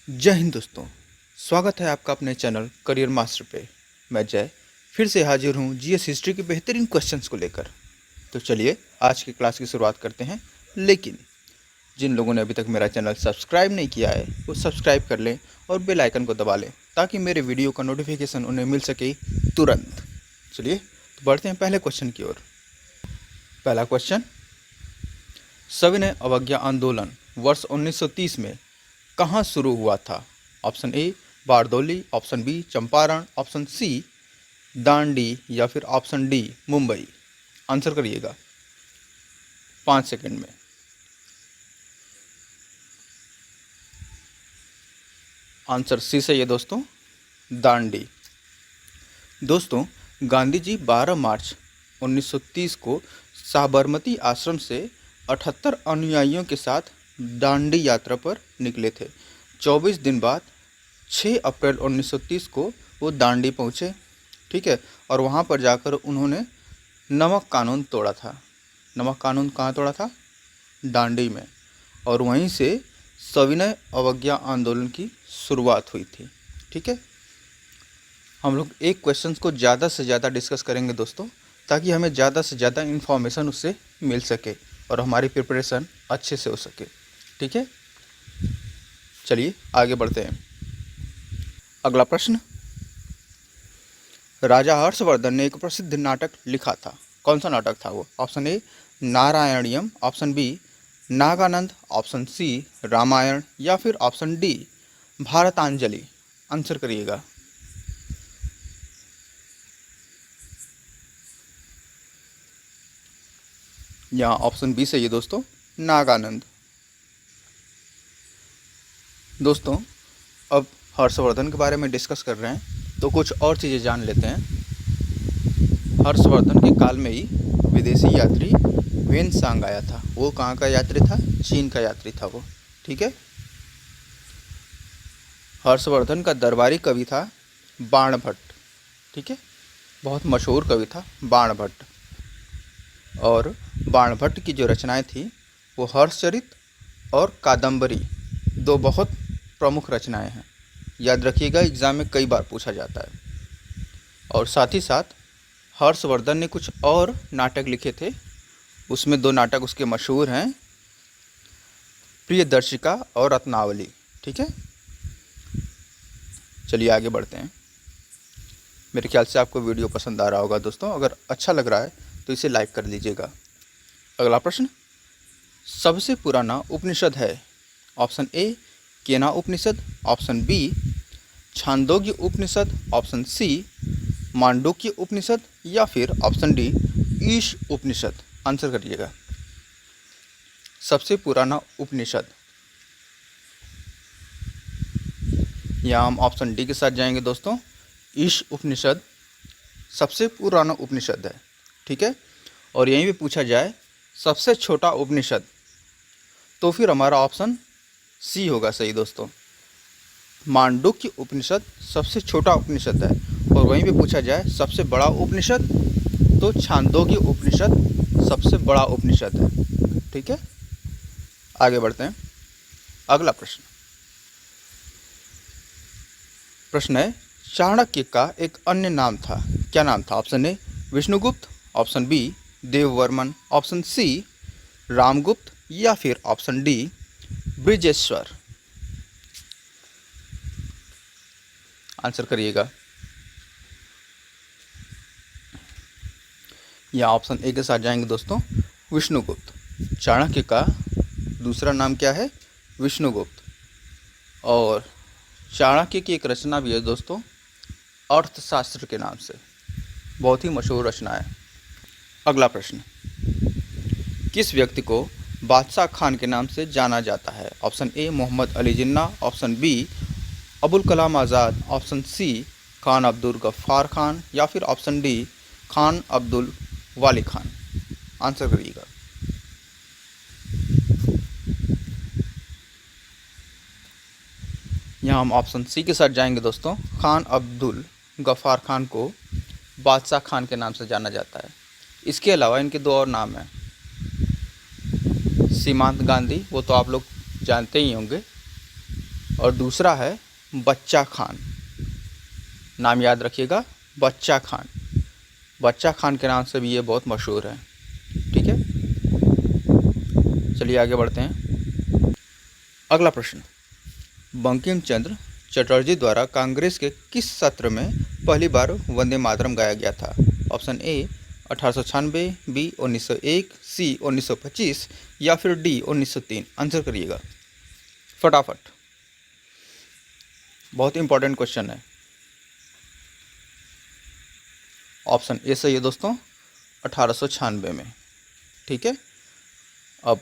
जय हिंद दोस्तों। स्वागत है आपका अपने चैनल करियर मास्टर पे। मैं जय फिर से हाजिर हूँ जीएस हिस्ट्री के बेहतरीन क्वेश्चंस को लेकर। तो चलिए आज की क्लास की शुरुआत करते हैं। लेकिन जिन लोगों ने अभी तक मेरा चैनल सब्सक्राइब नहीं किया है वो सब्सक्राइब कर लें और बेल आइकन को दबा लें ताकि मेरे वीडियो का नोटिफिकेशन उन्हें मिल सके तुरंत। चलिए तो बढ़ते हैं पहले क्वेश्चन की ओर। पहला क्वेश्चन, सविनय अवज्ञा आंदोलन वर्ष 1930 में कहाँ शुरू हुआ था? Option A Bardoli, option B Champaran, option C Dandi या फिर ऑप्शन डी मुंबई। आंसर करिएगा 5 सेकंड में। आंसर सी सही है दोस्तों, दांडी। दोस्तों, गांधी जी 12 मार्च 1930 को साबरमती आश्रम से 78 अनुयायियों के साथ दांडी यात्रा पर निकले थे। 24 दिन बाद 6 अप्रैल 1930 को वो दांडी पहुँचे। ठीक है, और वहाँ पर जाकर उन्होंने नमक कानून तोड़ा था। नमक कानून कहाँ तोड़ा था? दांडी में। और वहीं से सविनय अवज्ञा आंदोलन की शुरुआत हुई थी। ठीक है, हम लोग एक क्वेश्चन को ज़्यादा से ज़्यादा डिस्कस करेंगे दोस्तों, ताकि हमें ज़्यादा से ज़्यादा इन्फॉर्मेशन उससे मिल सके और हमारी प्रिपरेशन अच्छे से हो सके। ठीक है, चलिए आगे बढ़ते हैं। अगला प्रश्न, राजा हर्षवर्धन ने एक प्रसिद्ध नाटक लिखा था। कौन सा नाटक था वो? Option A Narayaniyam, option B Nagananda, option C Ramayana या फिर ऑप्शन डी भारतांजलि। आंसर करिएगा। यहाँ ऑप्शन बी सही है दोस्तों, नागानंद। दोस्तों, अब हर्षवर्धन के बारे में डिस्कस कर रहे हैं तो कुछ और चीज़ें जान लेते हैं। हर्षवर्धन के काल में ही विदेशी यात्री वेन-सांग आया था। वो कहाँ का यात्री था? चीन का यात्री था वो। ठीक है, हर्षवर्धन का दरबारी कवि था बाणभट्ट। ठीक है, बहुत मशहूर कवि था बाणभट्ट। और बाणभट्ट की जो रचनाएं थी वो हर्षचरित और कादम्बरी, दो बहुत प्रमुख रचनाएं हैं। याद रखिएगा, एग्ज़ाम में कई बार पूछा जाता है। और साथ ही साथ हर्षवर्धन ने कुछ और नाटक लिखे थे। उसमें 2 नाटक उसके मशहूर हैं, प्रियदर्शिका और रत्नावली। ठीक है, चलिए आगे बढ़ते हैं। मेरे ख्याल से आपको वीडियो पसंद आ रहा होगा दोस्तों। अगर अच्छा लग रहा है तो इसे लाइक कर लीजिएगा। अगला प्रश्न, सबसे पुराना उपनिषद है? ऑप्शन ए केना उपनिषद, ऑप्शन बी छांदोग्य उपनिषद, ऑप्शन सी मांडुक्य उपनिषद या फिर ऑप्शन डी ईश उपनिषद। आंसर करिएगा। सबसे पुराना उपनिषद, यहाँ हम ऑप्शन डी के साथ जाएंगे दोस्तों। ईश उपनिषद सबसे पुराना उपनिषद है। ठीक है, और यहीं पे पूछा जाए सबसे छोटा उपनिषद, तो फिर हमारा ऑप्शन सी होगा सही दोस्तों। मांडुक्य उपनिषद सबसे छोटा उपनिषद है। और वहीं पे पूछा जाए सबसे बड़ा उपनिषद, तो छांदोग्य उपनिषद सबसे बड़ा उपनिषद है। ठीक है, आगे बढ़ते हैं। अगला प्रश्न, प्रश्न है चाणक्य का एक अन्य नाम था। क्या नाम था? Option A Vishnugupta, option B Devvarman, option C Ramgupta या फिर ऑप्शन डी बृजेश्वर। आंसर करिएगा। यहाँ ऑप्शन ए के साथ जाएंगे दोस्तों, विष्णुगुप्त। चाणक्य का दूसरा नाम क्या है? विष्णुगुप्त। और चाणक्य की एक रचना भी है दोस्तों, अर्थशास्त्र के नाम से, बहुत ही मशहूर रचना है। अगला प्रश्न, किस व्यक्ति को बादशाह खान के नाम से जाना जाता है? Option A Mohammad Ali Jinnah, option B Abul Kalam Azad, option C Khan Abdul Ghaffar Khan या फिर ऑप्शन डी खान अब्दुल वाली खान। आंसर करिएगा। यहाँ हम ऑप्शन सी के साथ जाएंगे दोस्तों। खान अब्दुल गफ्फार खान को बादशाह खान के नाम से जाना जाता है। इसके अलावा इनके 2 और नाम हैं। सीमांत गांधी, वो तो आप लोग जानते ही होंगे, और दूसरा है बच्चा खान। नाम याद रखिएगा, बच्चा खान। बच्चा खान के नाम से भी ये बहुत मशहूर है। ठीक है, चलिए आगे बढ़ते हैं। अगला प्रश्न, बंकिम चंद्र चटर्जी द्वारा कांग्रेस के किस सत्र में पहली बार वंदे मातरम गाया गया था? ऑप्शन ए 1896, बी 1901, सी 1925 या फिर डी 1903। आंसर करिएगा फटाफट, बहुत इंपॉर्टेंट क्वेश्चन है। ऑप्शन ए सही है दोस्तों, 1896 में। ठीक है, अब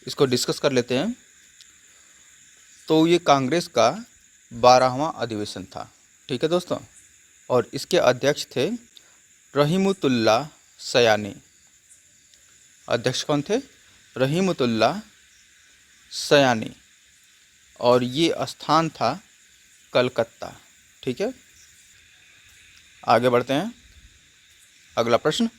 इसको डिस्कस कर लेते हैं। तो ये कांग्रेस का 12वां अधिवेशन था। ठीक है दोस्तों, और इसके अध्यक्ष थे रहीमतुल्लाह सयानी। अध्यक्ष कौन थे? रहीमतुल्लाह सयानी, और ये स्थान था कलकत्ता। ठीक है, आगे बढ़ते हैं। अगला प्रश्न,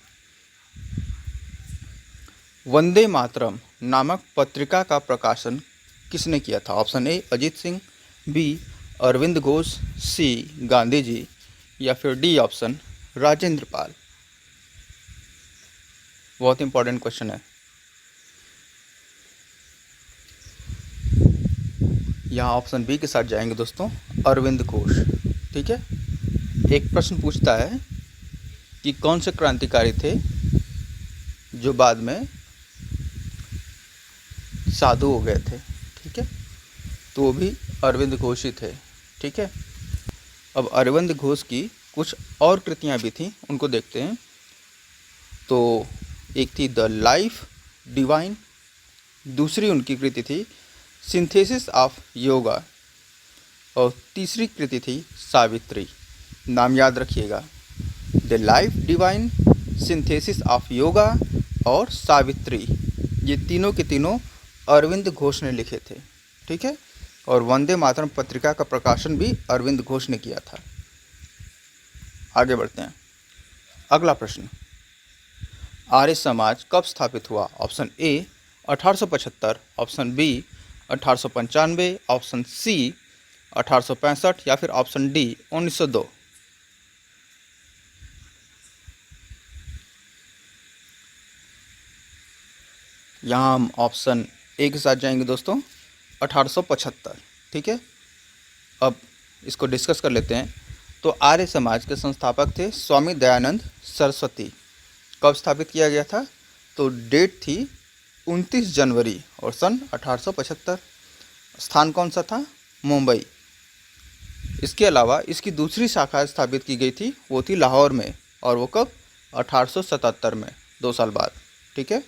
वंदे मातरम नामक पत्रिका का प्रकाशन किसने किया था? Option A Ajit Singh, B Arvind Ghosh, C Gandhi ji या फिर डी ऑप्शन राजेंद्र पाल। बहुत इंपॉर्टेंट क्वेश्चन है। यहाँ ऑप्शन बी के साथ जाएंगे दोस्तों, अरविंद घोष। ठीक है, एक प्रश्न पूछता है कि कौन से क्रांतिकारी थे जो बाद में साधु हो गए थे। ठीक है, तो वो भी अरविंद घोष ही थे। ठीक है, अब अरविंद घोष की कुछ और कृतियाँ भी थीं, उनको देखते हैं। तो एक थी द लाइफ डिवाइन, दूसरी उनकी कृति थी सिंथेसिस ऑफ योगा, और तीसरी कृति थी सावित्री। नाम याद रखिएगा, the life divine, synthesis of yoga और सावित्री, ये तीनों के तीनों अरविंद घोष ने लिखे थे। ठीक है, और वंदे मातरम पत्रिका का प्रकाशन भी अरविंद घोष ने किया था। आगे बढ़ते हैं। अगला प्रश्न, आर्य समाज कब स्थापित हुआ? Option A 1875, option B 1895, option C 1865 या फिर ऑप्शन डी 1902। यहाँ हम ऑप्शन ए के साथ जाएंगे दोस्तों, 1875। ठीक है, अब इसको डिस्कस कर लेते हैं। तो आर्य समाज के संस्थापक थे स्वामी दयानंद सरस्वती। कब स्थापित किया गया था? तो डेट थी 29 जनवरी और सन 1875। स्थान कौन सा था? मुंबई। इसके अलावा इसकी दूसरी शाखा स्थापित की गई थी, वो थी लाहौर में, और वो कब? 1877 में, 2 साल बाद। ठीक है,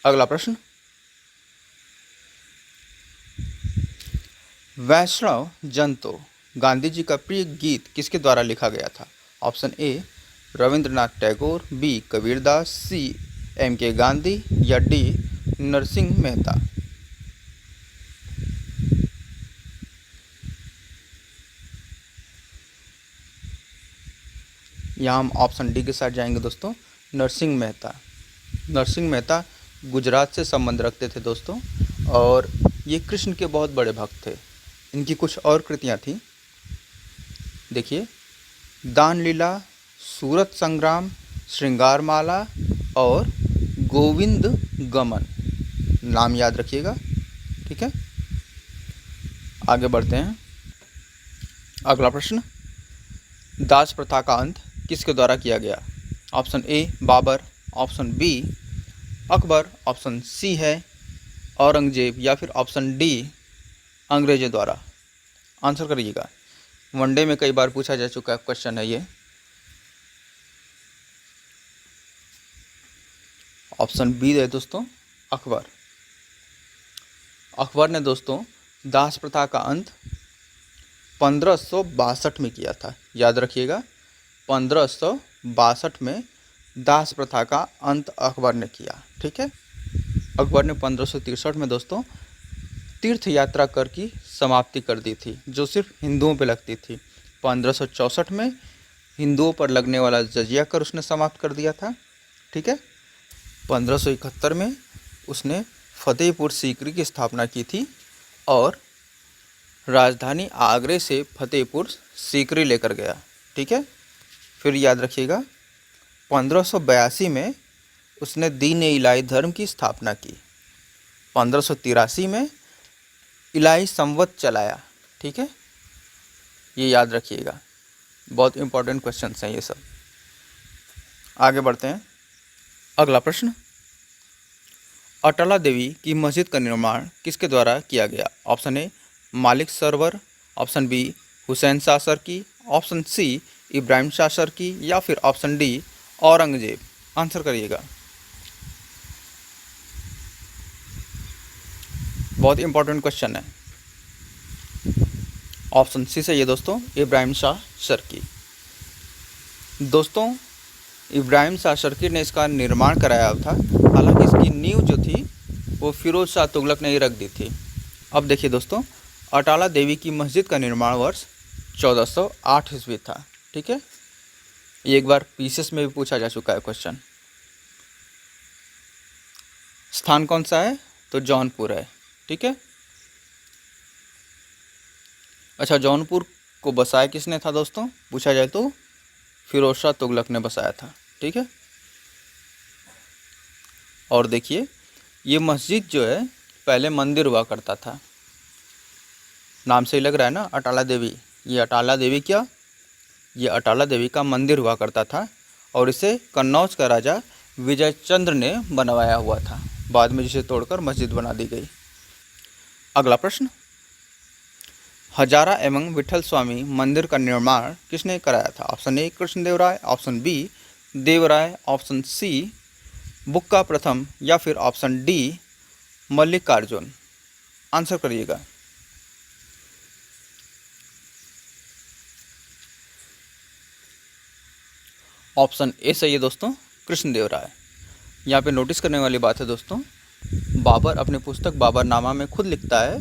अगला प्रश्न, वैष्णव जन तो गांधी जी का प्रिय गीत किसके द्वारा लिखा गया था? Option A Rabindranath Tagore, B Kabirdas, C M.K. Gandhi या डी नरसिंह मेहता। यहाँ हम ऑप्शन डी के साथ जाएंगे दोस्तों, नरसिंह मेहता। नरसिंह मेहता गुजरात से संबंध रखते थे दोस्तों, और ये कृष्ण के बहुत बड़े भक्त थे। इनकी कुछ और कृतियाँ थीं, देखिए, दान लीला, सूरत संग्राम, श्रृंगारमाला और गोविंद गमन। नाम याद रखिएगा। ठीक है, आगे बढ़ते हैं। अगला प्रश्न, दास प्रथा का अंत किसके द्वारा किया गया? Option A Babar, option B Akbar, option C है औरंगजेब या फिर ऑप्शन डी अंग्रेजों द्वारा। आंसर करिएगा, वनडे में कई बार पूछा जा चुका क्वेश्चन है ये। ऑप्शन बी है दोस्तों, अकबर। अकबर ने दोस्तों दास प्रथा का अंत 1562 में किया था। याद रखिएगा, 1562 में दास प्रथा का अंत अकबर ने किया। ठीक है, अकबर ने 1563 में दोस्तों तीर्थ यात्रा कर की समाप्ति कर दी थी, जो सिर्फ हिंदुओं पे लगती थी। 1564 में हिंदुओं पर लगने वाला जजिया कर उसने समाप्त कर दिया था। ठीक है, 1571 में उसने फतेहपुर सीकरी की स्थापना की थी, और राजधानी आगरे से फतेहपुर सीकरी लेकर गया। ठीक है, फिर याद रखिएगा 1582 में उसने दीन इलाही धर्म की स्थापना की। 1583 में इलाही संवत चलाया। ठीक है, ये याद रखिएगा, बहुत इंपॉर्टेंट क्वेश्चन हैं ये सब। आगे बढ़ते हैं। अगला प्रश्न, अटाला देवी की मस्जिद का निर्माण किसके द्वारा किया गया? Option A Malik Sarwar, option B Hussain Shah Sharqi, option सी इब्राहिम शाह सरकी, या फिर ऑप्शन डी औरंगजेब। आंसर करिएगा, बहुत इंपॉर्टेंट क्वेश्चन है। ऑप्शन सी सही है दोस्तों, इब्राहिम शाह सरकी। दोस्तों, इब्राहिम शाह सरकी ने इसका निर्माण कराया था, हालांकि इसकी नींव जो थी वो फिरोज शाह तुगलक ने ही रख दी थी। अब देखिए दोस्तों, अटाला देवी की मस्जिद का निर्माण वर्ष 1408 ईस्वी था। ठीक है, ये एक बार पीसीएस में भी पूछा जा चुका है क्वेश्चन। स्थान कौन सा है? तो जौनपुर है। ठीक है, अच्छा, जौनपुर को बसाया किसने था दोस्तों? पूछा जाए तो फिरोज शाह तुगलक ने बसाया था। ठीक है, और देखिए ये मस्जिद जो है पहले मंदिर हुआ करता था। नाम से ही लग रहा है ना, अटाला देवी। ये अटाला देवी क्या? ये अटाला देवी का मंदिर हुआ करता था और इसे कन्नौज का राजा विजय चंद्र ने बनवाया हुआ था। बाद में जिसे तोड़कर मस्जिद बना दी गई। अगला प्रश्न, हजारा एवं विठल स्वामी मंदिर का निर्माण किसने कराया था? Option A Krishnadeva Raya, option B Devaraya, option C Bukka प्रथम, या फिर ऑप्शन डी मल्लिकार्जुन। आंसर करिएगा। ऑप्शन ए सही है दोस्तों, कृष्णदेव राय। यहाँ पे नोटिस करने वाली बात है दोस्तों, बाबर अपनी पुस्तक बाबरनामा में खुद लिखता है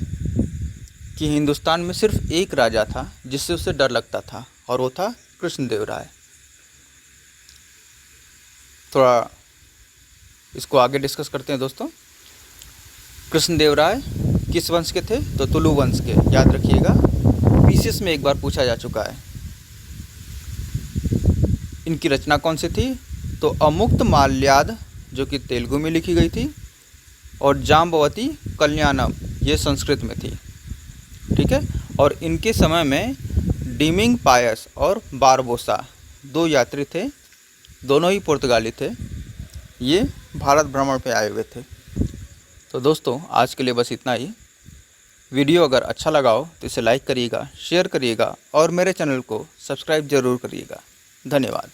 कि हिंदुस्तान में सिर्फ एक राजा था जिससे उसे डर लगता था, और वो था कृष्णदेव राय। थोड़ा इसको आगे डिस्कस करते हैं दोस्तों। कृष्णदेव राय किस वंश के थे? तो तुलु वंश के। याद रखिएगा, पीसीएस में एक बार पूछा जा चुका है। इनकी रचना कौन सी थी? तो अमुक्त माल्याद, जो कि तेलुगु में लिखी गई थी, और जाम्बवती कल्याणम, ये संस्कृत में थी। ठीक है, और इनके समय में डीमिंग पायस और बारबोसा दो यात्री थे, दोनों ही पुर्तगाली थे। ये भारत भ्रमण पे आए हुए थे। तो दोस्तों, आज के लिए बस इतना ही। वीडियो अगर अच्छा लगा हो तो इसे लाइक करिएगा, शेयर करिएगा और मेरे चैनल को सब्सक्राइब ज़रूर करिएगा। धन्यवाद।